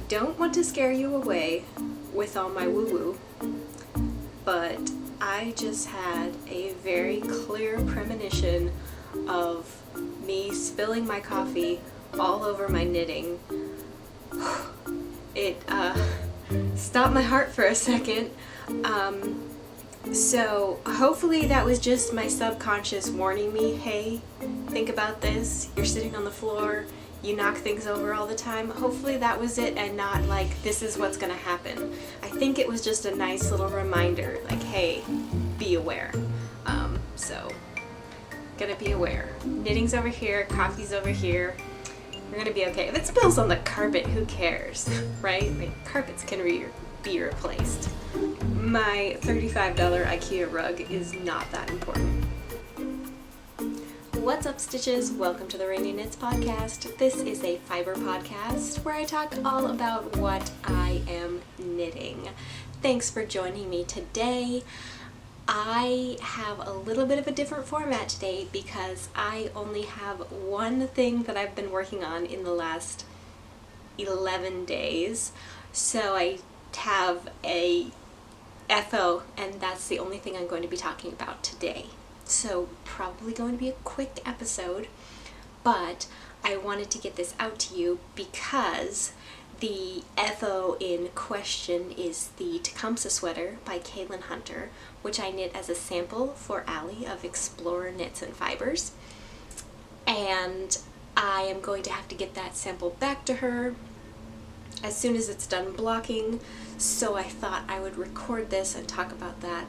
don't want to scare you away with all my woo-woo, but I just had a very clear premonition of me spilling my coffee all over my knitting. It stopped my heart for a second. So hopefully that was just my subconscious warning me, hey, think about this, you're sitting on the floor, you knock things over all the time. Hopefully that was it and not like this is what's gonna happen. I think it was just a nice little reminder, like, hey, be aware. So gonna be aware. Knitting's over here, coffee's over here. We're gonna be okay. If it spills on the carpet, who cares, right? Like, carpets can be replaced. My $35 IKEA rug is not that important. What's up, Stitches? Welcome to the Ranney Knits podcast. This is a fiber podcast where I talk all about what I am knitting. Thanks for joining me today. I have a little bit of a different format today because I only have one thing that I've been working on in the last 11 days. So I have a FO, and that's the only thing I'm going to be talking about today. So probably going to be a quick episode, but I wanted to get this out to you because the FO in question is the Tecumseh sweater by Kaylin Hunter, which I knit as a sample for Allie of Explorer Knits and Fibers. And I am going to have to get that sample back to her as soon as it's done blocking, so I thought I would record this and talk about that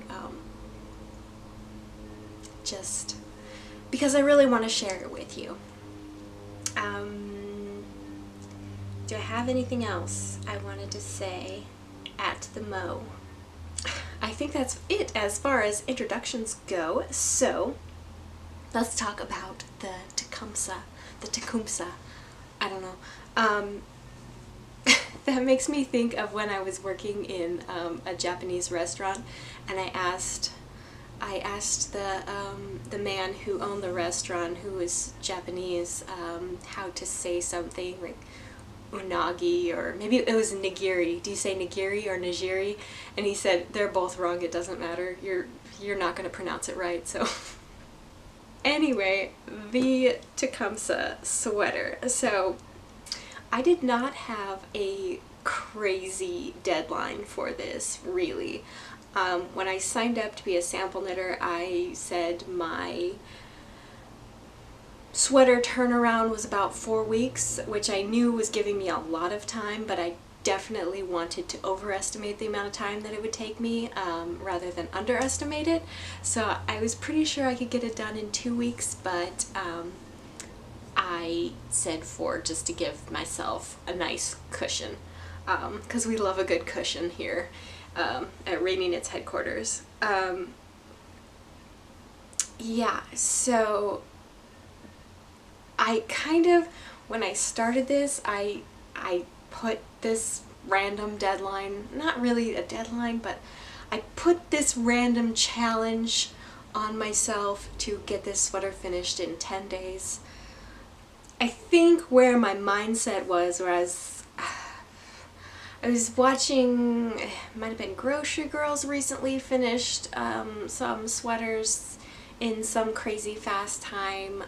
just because I really want to share it with you. Do I have anything else I wanted to say at the mo? I think that's it as far as introductions go, so let's talk about the Tecumseh, I don't know. That makes me think of when I was working in a Japanese restaurant, and I asked the man who owned the restaurant, who was Japanese, how to say something like unagi, or maybe it was nigiri. Do you say nigiri or nigiri? And he said, they're both wrong, it doesn't matter, you're not going to pronounce it right. So anyway, the Tecumseh sweater. So I did not have a crazy deadline for this, really. When I signed up to be a sample knitter, I said my sweater turnaround was about 4 weeks, which I knew was giving me a lot of time, but I definitely wanted to overestimate the amount of time that it would take me rather than underestimate it. So I was pretty sure I could get it done in 2 weeks, but I said 4 just to give myself a nice cushion, because we love a good cushion here at Ranney Knits headquarters. Yeah, so I kind of, when I started this, I put this random deadline, not really a deadline, but I put this random challenge on myself to get this sweater finished in 10 days. I think where my mindset was, whereas I was watching, it might have been Grocery Girls recently finished some sweaters in some crazy fast time.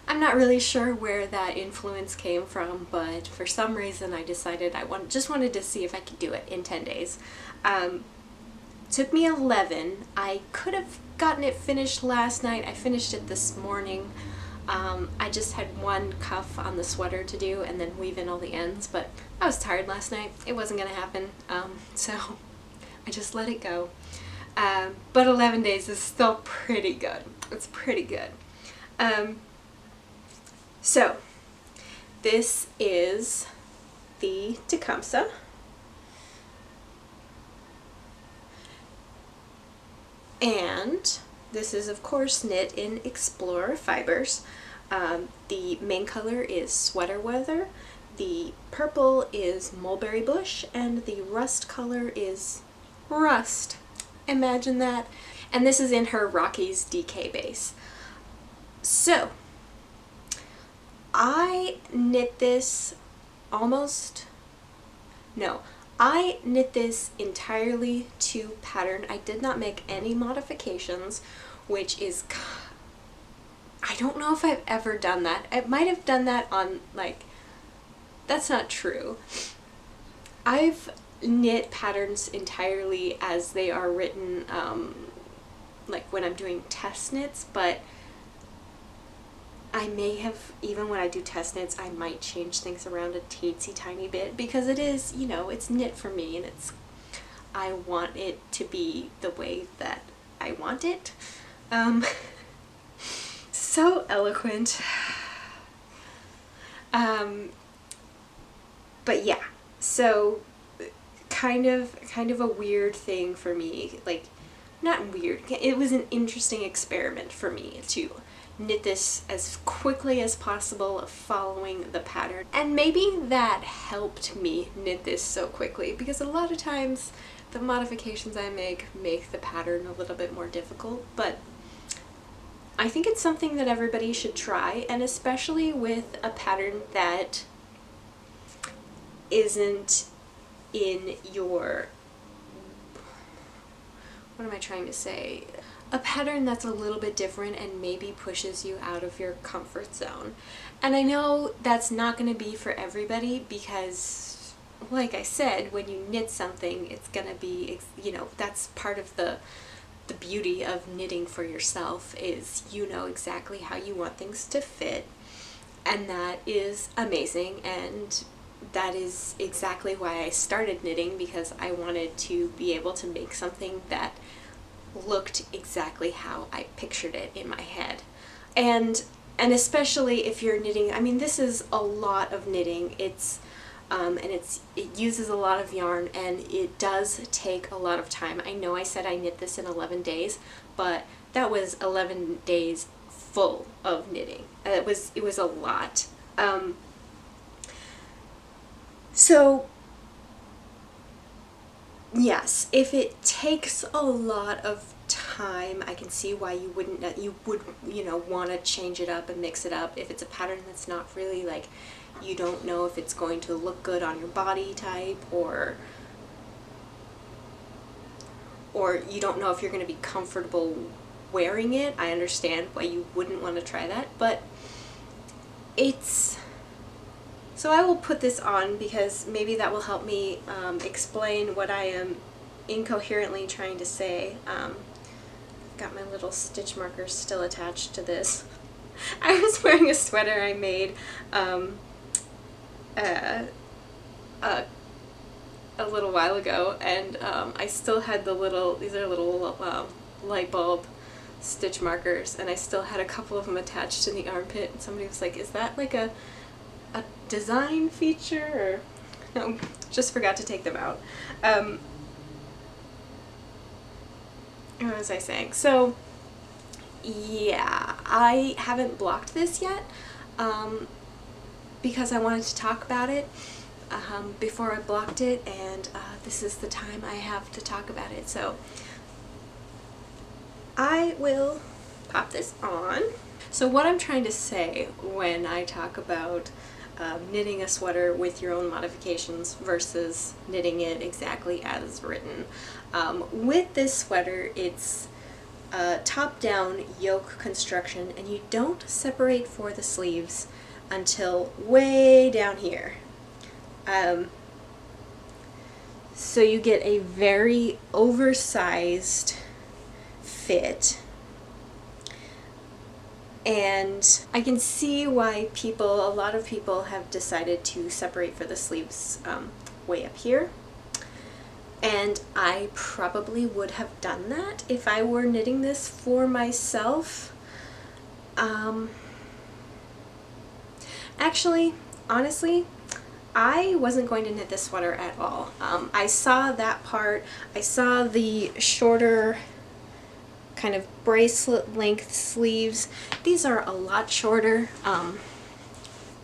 I'm not really sure where that influence came from, but for some reason I decided I just wanted to see if I could do it in 10 days. Took me 11. I could have gotten it finished last night. I finished it this morning. I just had one cuff on the sweater to do and then weave in all the ends, but I was tired last night. It wasn't going to happen, so I just let it go. But 11 days is still pretty good. It's pretty good. So this is the Tecumseh. And this is, of course, knit in Explorer Fibers. The main color is Sweater Weather, the purple is Mulberry Bush, and the rust color is Rust. Imagine that. And this is in her Rockies DK base. So, I knit this almost No, I knit this entirely to pattern. I did not make any modifications, which is, I don't know if I've ever done that. I might have done that on, like, that's not true. I've knit patterns entirely as they are written, like when I'm doing test knits, but I may have, even when I do test knits, I might change things around a teensy tiny bit, because it is, you know, it's knit for me, and I want it to be the way that I want it. So eloquent. But yeah, so kind of a weird thing for me, like, not weird, it was an interesting experiment for me to knit this as quickly as possible, following the pattern. And maybe that helped me knit this so quickly, because a lot of times the modifications I make the pattern a little bit more difficult, but I think it's something that everybody should try, and especially with a pattern that isn't in your, what am I trying to say? A pattern that's a little bit different and maybe pushes you out of your comfort zone. And I know that's not going to be for everybody, because, like I said, when you knit something, it's going to be, you know, that's part of the beauty of knitting for yourself, is you know exactly how you want things to fit, and that is amazing. And that is exactly why I started knitting, because I wanted to be able to make something that looked exactly how I pictured it in my head. And especially if you're knitting, I mean, this is a lot of knitting. It's and it uses a lot of yarn, and it does take a lot of time. I know I said I knit this in 11 days, but that was 11 days full of knitting. It was a lot. So yes, if it takes a lot of time, I can see why you would, you know, want to change it up and mix it up. If it's a pattern that's not really, like, you don't know if it's going to look good on your body type, or you don't know if you're going to be comfortable wearing it, I understand why you wouldn't want to try that, but so I will put this on, because maybe that will help me explain what I am incoherently trying to say. Got my little stitch markers still attached to this. I was wearing a sweater I made a little while ago, and I still had these are little light bulb stitch markers, and I still had a couple of them attached to the armpit, and somebody was like, is that like a design feature, or no, just forgot to take them out. What was I saying? So yeah, I haven't blocked this yet, because I wanted to talk about it before I blocked it, and this is the time I have to talk about it. So I will pop this on. So what I'm trying to say when I talk about knitting a sweater with your own modifications versus knitting it exactly as written. With this sweater, it's top-down yoke construction, and you don't separate for the sleeves until way down here. So you get a very oversized fit. And I can see why a lot of people have decided to separate for the sleeves way up here. And I probably would have done that if I were knitting this for myself. Actually, honestly, I wasn't going to knit this sweater at all. I saw that part, I saw the shorter kind of bracelet length sleeves. These are a lot shorter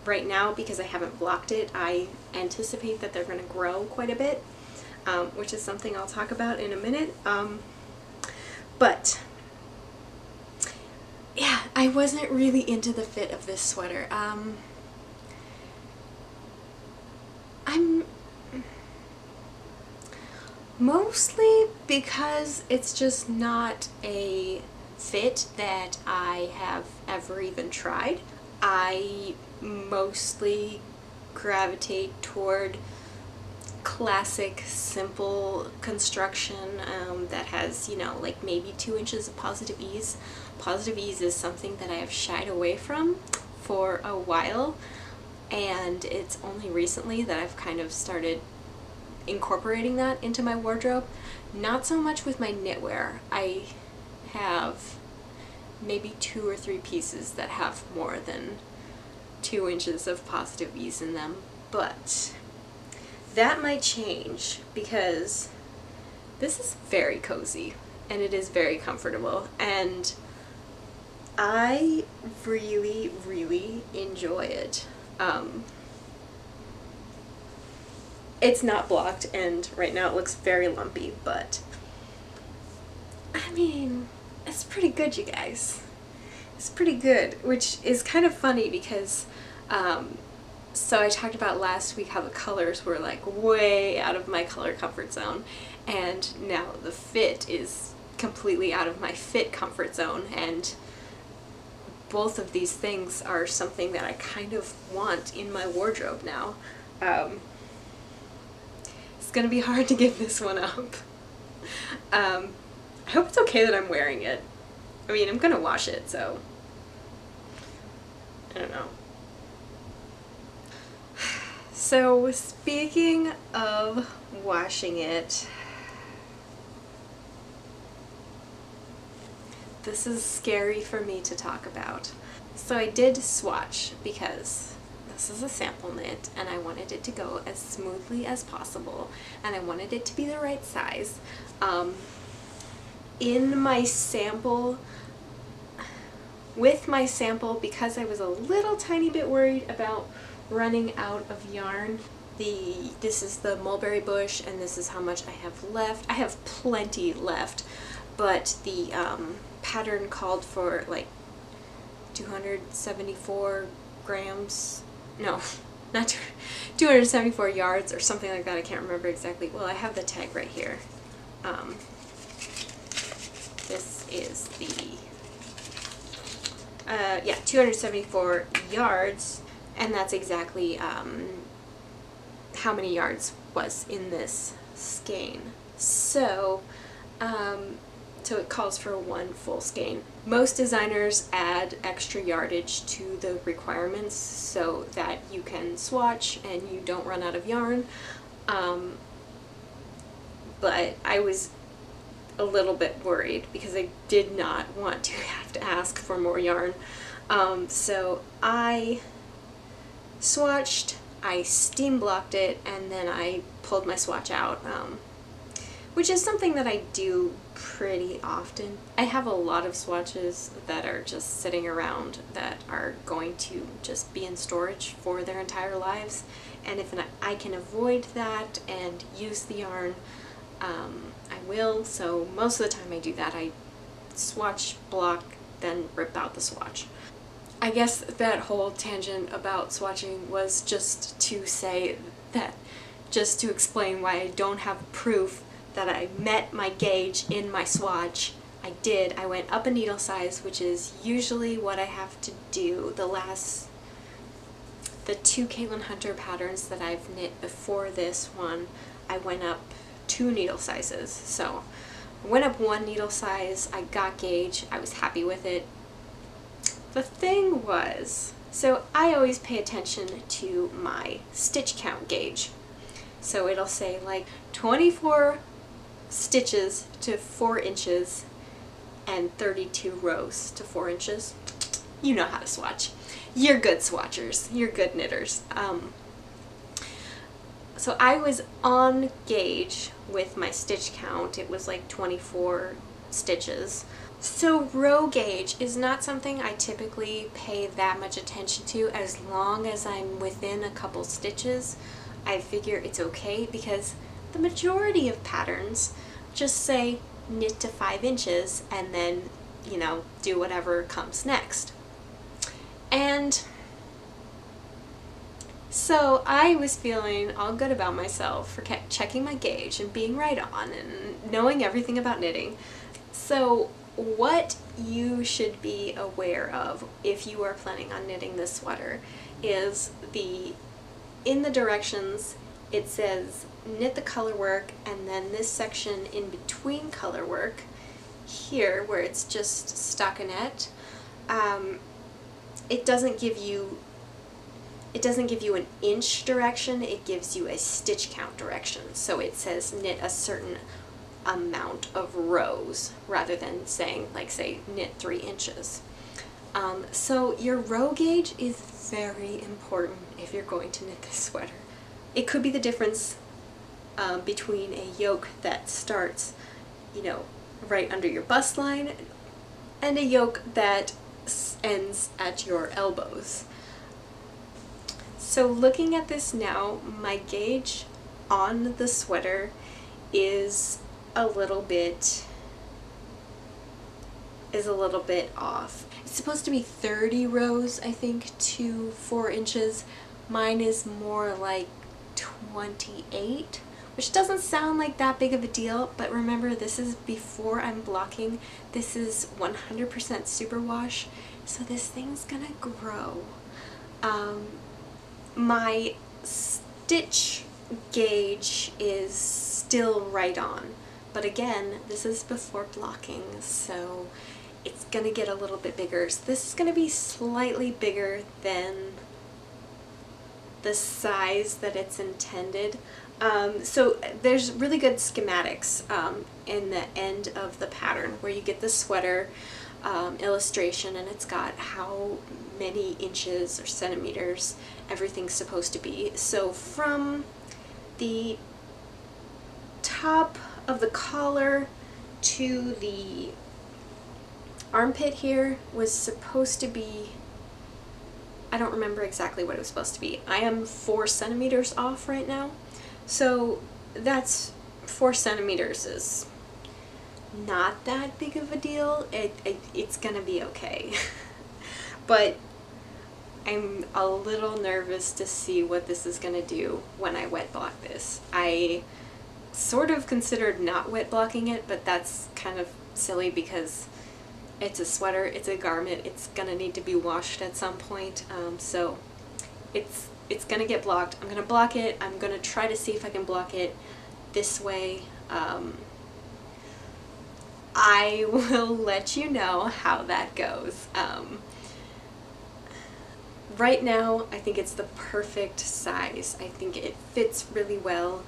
right now because I haven't blocked it. I anticipate that they're going to grow quite a bit, which is something I'll talk about in a minute. But yeah, I wasn't really into the fit of this sweater. Mostly because it's just not a fit that I have ever even tried. I mostly gravitate toward classic, simple construction that has, you know, like maybe 2 inches of positive ease. Positive ease is something that I have shied away from for a while, and it's only recently that I've kind of started incorporating that into my wardrobe. Not so much with my knitwear. I have maybe 2 or 3 pieces that have more than 2 inches of positive ease in them, but that might change because this is very cozy and it is very comfortable, and I really, really enjoy it. It's not blocked, and right now it looks very lumpy, but I mean, it's pretty good, you guys. It's pretty good, which is kind of funny because so I talked about last week how the colors were like way out of my color comfort zone, and now the fit is completely out of my fit comfort zone, and both of these things are something that I kind of want in my wardrobe now. It's gonna be hard to give this one up. I hope it's okay that I'm wearing it. I mean, I'm gonna wash it, so I don't know. So speaking of washing it, this is scary for me to talk about. So I did swatch because this is a sample knit and I wanted it to go as smoothly as possible, and I wanted it to be the right size. In my sample, with my sample, because I was a little tiny bit worried about running out of yarn, this is the mulberry bush and this is how much I have left. I have plenty left, but the pattern called for like 274 grams, no, not 274 yards or something like that. I can't remember exactly. Well, I have the tag right here. This is the, yeah, 274 yards, and that's exactly how many yards was in this skein. So, so it calls for 1 full skein. Most designers add extra yardage to the requirements so that you can swatch and you don't run out of yarn. But I was a little bit worried because I did not want to have to ask for more yarn. So I swatched, I steam blocked it, and then I pulled my swatch out, which is something that I do pretty often. I have a lot of swatches that are just sitting around that are going to just be in storage for their entire lives, and if I can avoid that and use the yarn, I will. So most of the time I do that. I swatch, block, then rip out the swatch. I guess that whole tangent about swatching was just to say that, just to explain why I don't have proof that I met my gauge in my swatch. I did. I went up a needle size, which is usually what I have to do. The 2 Caitlin Hunter patterns that I've knit before this one, I went up 2 needle sizes. So I went up 1 needle size, I got gauge, I was happy with it. The thing was, so I always pay attention to my stitch count gauge. So it'll say like 24 stitches to 4 inches and 32 rows to 4 inches. You know how to swatch. You're good swatchers. You're good knitters. So I was on gauge with my stitch count. It was like 24 stitches. So row gauge is not something I typically pay that much attention to. As long as I'm within a couple stitches, I figure it's okay, because the majority of patterns just say knit to 5 inches and then, you know, do whatever comes next. And So I was feeling all good about myself for checking my gauge and being right on and knowing everything about knitting. So what you should be aware of if you are planning on knitting this sweater is in the directions it says knit the color work, and then this section in between color work here where it's just stockinette, it doesn't give you an inch direction, it gives you a stitch count direction. So it says knit a certain amount of rows rather than saying, like, say, knit 3 inches. So your row gauge is very important if you're going to knit this sweater. It could be the difference between a yoke that starts, you know, right under your bust line and a yoke that ends at your elbows. So looking at this now, my gauge on the sweater is a little bit off. It's supposed to be 30 rows, I think, to 4 inches. Mine is more like 28, which doesn't sound like that big of a deal, but remember, this is before I'm blocking. This is 100% superwash, so this thing's gonna grow. My stitch gauge is still right on, but again, this is before blocking, so it's gonna get a little bit bigger. So this is gonna be slightly bigger than the size that it's intended. So there's really good schematics in the end of the pattern where you get the sweater illustration, and it's got how many inches or centimeters everything's supposed to be. So from the top of the collar to the armpit here was supposed to be, I don't remember exactly what it was supposed to be. I am 4 centimeters off right now. So that's 4 centimeters is not that big of a deal. It's gonna be okay. But I'm a little nervous to see what this is gonna do when I wet block this. I sort of considered not wet blocking it, but that's kind of silly because it's a sweater, it's a garment, it's gonna need to be washed at some point. So it's gonna get blocked. I'm gonna block it. I'm gonna try to see if I can block it this way. I will let you know how that goes. Right now, I think it's the perfect size. I think it fits really well,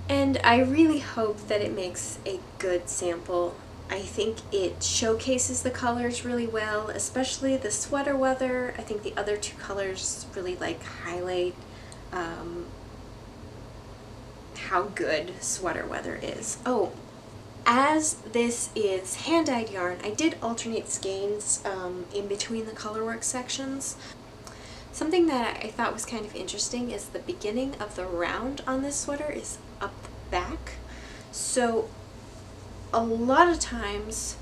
and I really hope that it makes a good sample. I think it showcases the colors really well, especially the sweater weather. I think the other 2 colors really like highlight how good sweater weather is. Oh, as this is hand-dyed yarn, I did alternate skeins in between the colorwork sections. Something that I thought was kind of interesting is the beginning of the round on this sweater is up the back. So a lot of times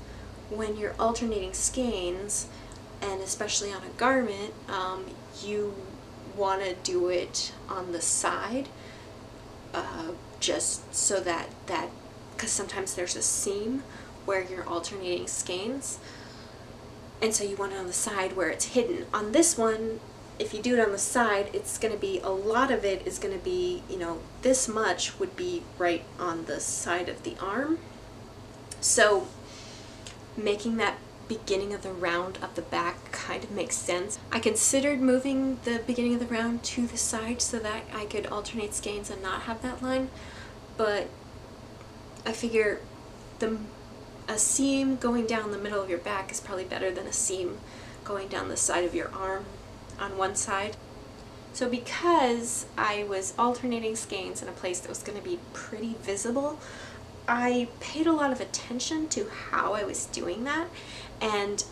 when you're alternating skeins, and especially on a garment, you want to do it on the side, just so that because sometimes there's a seam where you're alternating skeins, and so you want it on the side where it's hidden. On this one, if you do it on the side, it's going to be, a lot of it is going to be, you know, this much would be right on the side of the arm. So making that beginning of the round up the back kind of makes sense. I considered moving the beginning of the round to the side so that I could alternate skeins and not have that line, but I figure a seam going down the middle of your back is probably better than a seam going down the side of your arm on one side. So because I was alternating skeins in a place that was going to be pretty visible, I paid a lot of attention to how I was doing that, and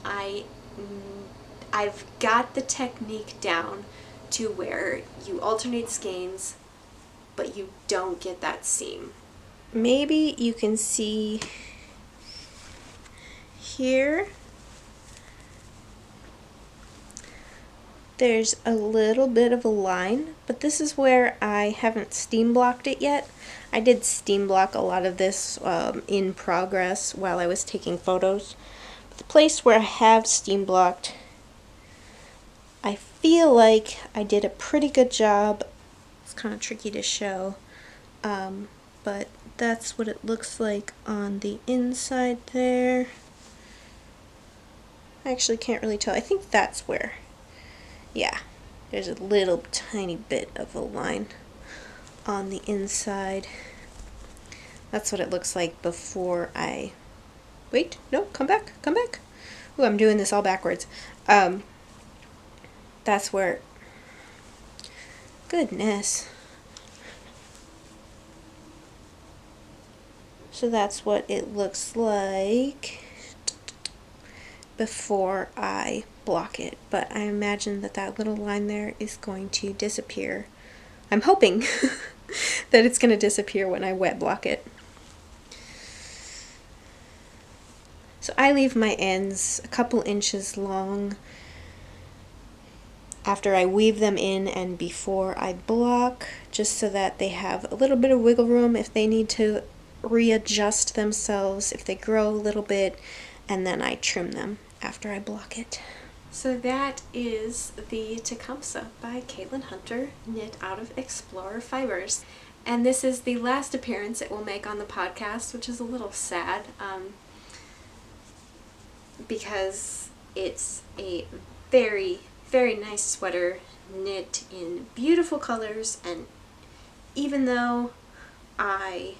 I've got the technique down to where you alternate skeins but you don't get that seam. Maybe you can see here there's a little bit of a line, but this is where I haven't steam blocked it yet. I did steam block a lot of this in progress while I was taking photos. But the place where I have steam blocked, I feel like I did a pretty good job. It's kind of tricky to show, but that's what it looks like on the inside there. I actually can't really tell. I think that's where, yeah, there's a little tiny bit of a line on the inside. That's what it looks like before I, wait, no, come back. Ooh, I'm doing this all backwards. That's where, goodness. So that's what it looks like before I block it, but I imagine that that little line there is going to disappear. I'm hoping that it's going to disappear when I wet block it. So I leave my ends a couple inches long after I weave them in and before I block, just so that they have a little bit of wiggle room if they need to readjust themselves, if they grow a little bit, and then I trim them after I block it. So that is the Tecumseh by Caitlin Hunter, knit out of Explorer Fibers. And this is the last appearance it will make on the podcast, which is a little sad, because it's a very, very nice sweater, knit in beautiful colors, and even though I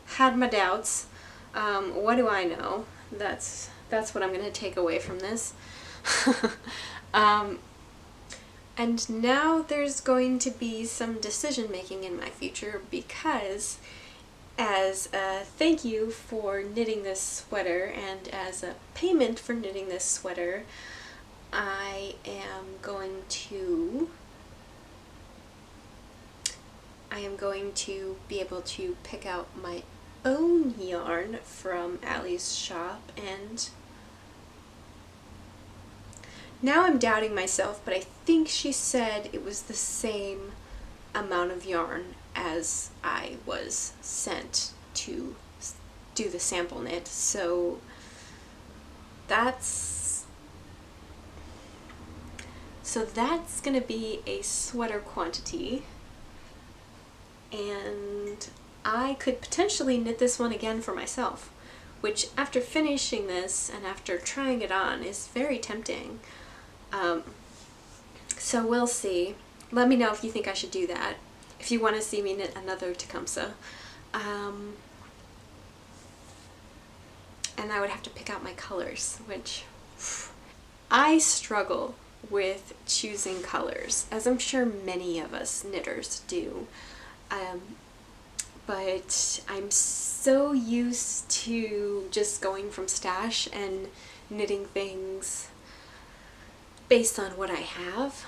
had my doubts, what do I know? That's what I'm going to take away from this. And now there's going to be some decision making in my future, because as a thank you for knitting this sweater and as a payment for knitting this sweater, I am going to be able to pick out my own yarn from Allie's shop, and now I'm doubting myself, but I think she said it was the same amount of yarn as I was sent to do the sample knit, so that's gonna be a sweater quantity, and I could potentially knit this one again for myself, which after finishing this and after trying it on is very tempting. So we'll see. Let me know if you think I should do that, if you want to see me knit another Tecumseh. And I would have to pick out my colors, which I struggle with choosing colors, as I'm sure many of us knitters do. But I'm so used to just going from stash and knitting things based on what I have.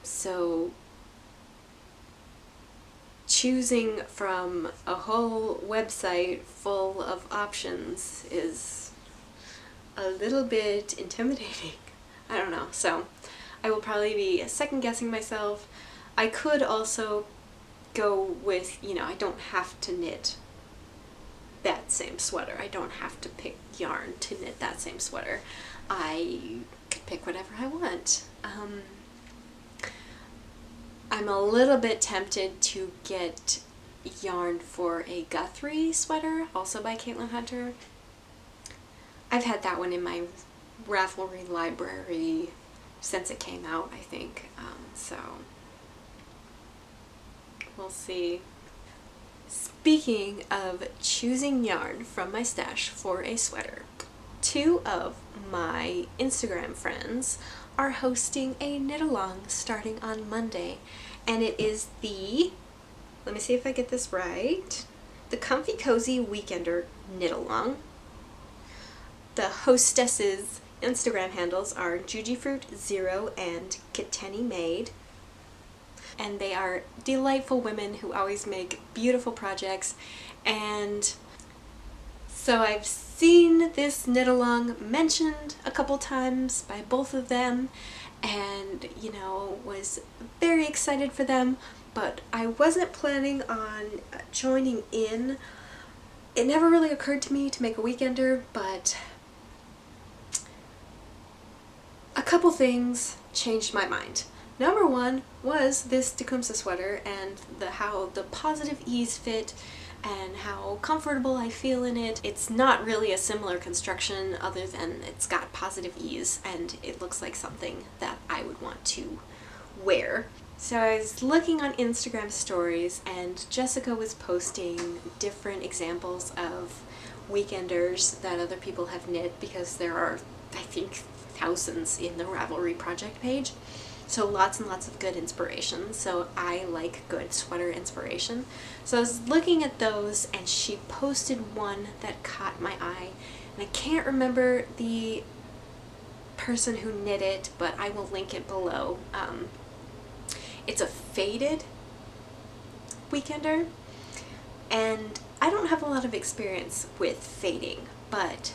So choosing from a whole website full of options is a little bit intimidating. I don't know, so I will probably be second guessing myself. I could also go with, I don't have to knit that same sweater. I don't have to pick yarn to knit that same sweater. I could pick whatever I want. I'm a little bit tempted to get yarn for a Guthrie sweater, also by Caitlin Hunter. I've had that one in my Ravelry library since it came out, I think, so we'll see. Speaking of choosing yarn from my stash for a sweater, 2 of my Instagram friends are hosting a knit-along starting on Monday, and it is let me see if I get this right, the Comfy Cozy Weekender knit-along. The hostesses' Instagram handles are JujiFruit0 and Kiteni Made, and they are delightful women who always make beautiful projects. And so I've seen this knit-along mentioned a couple times by both of them, and, you know, was very excited for them, but I wasn't planning on joining in. It never really occurred to me to make a weekender, but a couple things changed my mind. Number one was this Tecumseh sweater and how the positive ease fit and how comfortable I feel in it. It's not really a similar construction other than it's got positive ease and it looks like something that I would want to wear. So I was looking on Instagram stories and Jessica was posting different examples of weekenders that other people have knit, because there are, I think, thousands in the Ravelry project page. So lots and lots of good inspiration. So I like good sweater inspiration. So I was looking at those and she posted one that caught my eye. And I can't remember the person who knit it, but I will link it below. It's a faded weekender. And I don't have a lot of experience with fading, but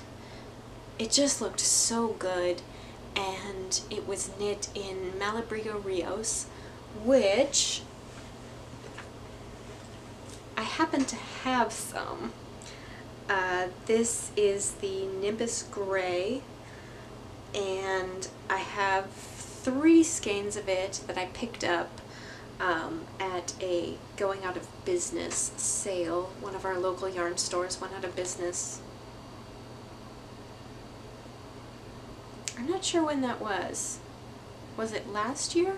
it just looked so good. And it was knit in Malabrigo Rios, which I happen to have some. This is the Nimbus Gray, and I have 3 skeins of it that I picked up at a going out of business sale. One of our local yarn stores went out of business. I'm not sure when that was. Was it last year?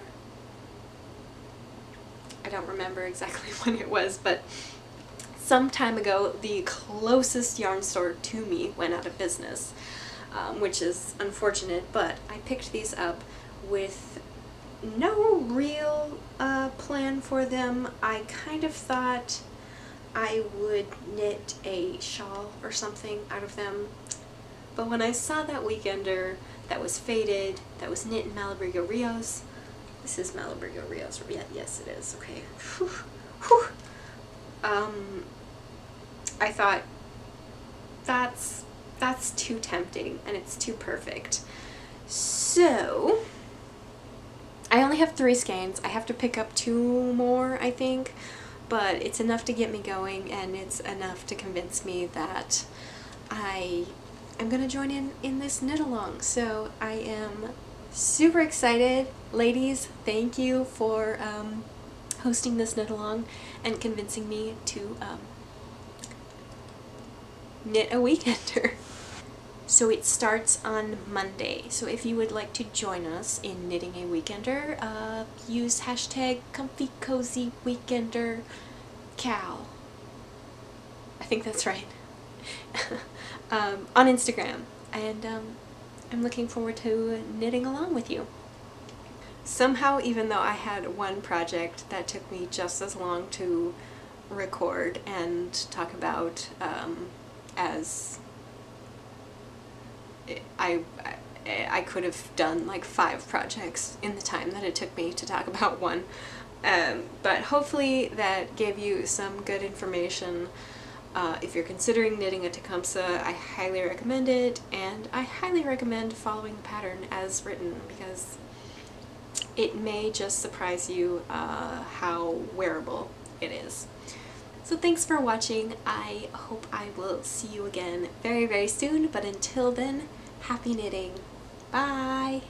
I don't remember exactly when it was, but some time ago the closest yarn store to me went out of business, which is unfortunate, but I picked these up with no real plan for them. I kind of thought I would knit a shawl or something out of them, but when I saw that weekender that was faded, that was knit in Malabrigo Rios. This is Malabrigo Rios. Yeah, yes, it is. Okay. Whew. Whew. I thought that's too tempting and it's too perfect. So I only have 3 skeins. I have to pick up 2 more, I think, but it's enough to get me going and it's enough to convince me that I'm gonna join in this knit along. So I am super excited. Ladies, thank you for hosting this knit along and convincing me to knit a weekender. So it starts on Monday. So if you would like to join us in knitting a weekender, use hashtag comfy cozy weekender cal. I think that's right. On Instagram, and I'm looking forward to knitting along with you. Somehow, even though I had one project that took me just as long to record and talk about as I could have done like 5 projects in the time that it took me to talk about one, but hopefully that gave you some good information. If you're considering knitting a Tecumseh, I highly recommend it, and I highly recommend following the pattern as written, because it may just surprise you how wearable it is. So thanks for watching. I hope I will see you again very, very soon, but until then, happy knitting. Bye!